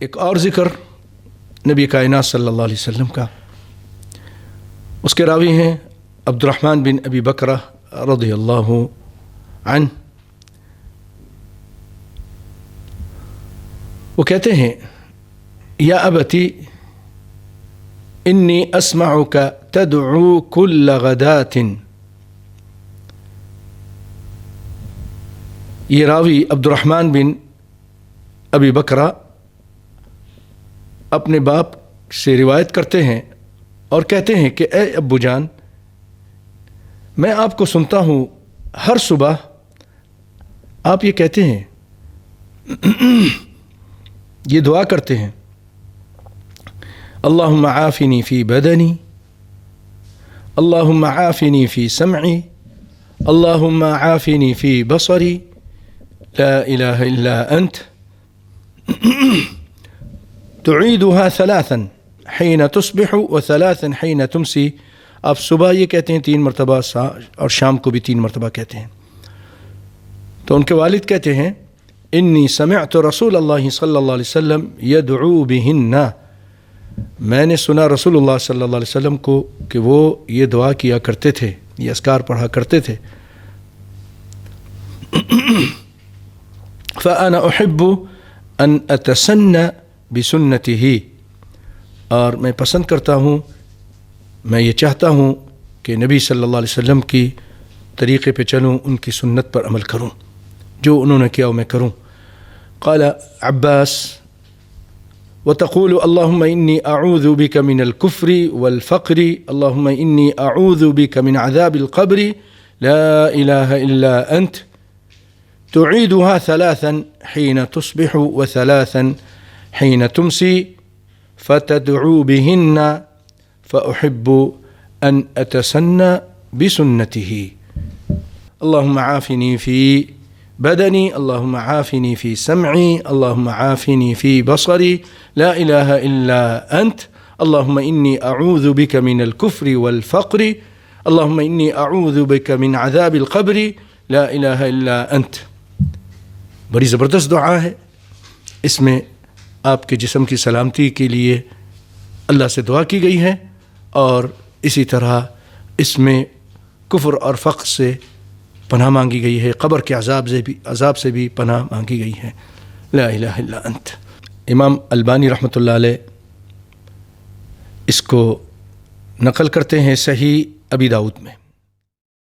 ایک اور ذکر نبی کائنات صلی اللہ علیہ وسلم کا، اس کے راوی ہیں عبد الرحمن بن ابی بکرہ رضی اللہ عنہ. وہ کہتے ہیں یا ابتی انی اسمعک تدعو کل غدات. یہ راوی عبد الرحمن بن ابی بکرہ اپنے باپ سے روایت کرتے ہیں اور کہتے ہیں کہ اے ابو جان، میں آپ کو سنتا ہوں ہر صبح آپ یہ کہتے ہیں، یہ دعا کرتے ہیں، اللہم عافنی فی بدنی، اللہم عافنی فی سمعی، اللہم عافنی فی بصری، لا الہ الا انت. تعیدها ثلاثا حین تصبح وثلاثا حین تمسی. آپ صبح یہ کہتے ہیں 3 مرتبہ اور شام کو بھی 3 مرتبہ کہتے ہیں. تو ان کے والد کہتے ہیں انی سمعت رسول اللہ صلی اللہ علیہ وسلم یدعو بہن، میں نے سنا رسول اللہ صلی اللہ علیہ وسلم کو کہ وہ یہ دعا کیا کرتے تھے، یہ اذکار پڑھا کرتے تھے. فأنا احب ان اتسنى بسنته، اور میں پسند کرتا ہوں، میں یہ چاہتا ہوں کہ نبی صلی اللہ علیہ وسلم کی طریقے پہ چلوں، ان کی سنت پر عمل کروں، جو انہوں نے کیا وہ میں کروں. قال عباس وتقول اللهم إني أعوذ بك من الكفر والفقر، اللهم إني أعوذ بك من عذاب القبر، لا إله إلا أنت. تعيدها 3 حين تصبح و3 حين تمسي، فتدعو بهن فأحب أن أتسنى بسنته. اللهم عافني في بدني، اللهم عافني في سمعي، اللهم عافني في بصري، لا إله إلا أنت. اللهم إني أعوذ بك من الكفر والفقر، اللهم إني أعوذ بك من عذاب القبر، لا إله إلا أنت. بڑی زبردست دعا ہے. اس میں آپ کے جسم کی سلامتی کے لیے اللہ سے دعا کی گئی ہے، اور اسی طرح اس میں کفر اور فقر سے پناہ مانگی گئی ہے، قبر کے عذاب سے بھی پناہ مانگی گئی ہے. لا الہ الا انت. امام البانی رحمۃ اللہ علیہ اس کو نقل کرتے ہیں صحیح ابی داؤد میں.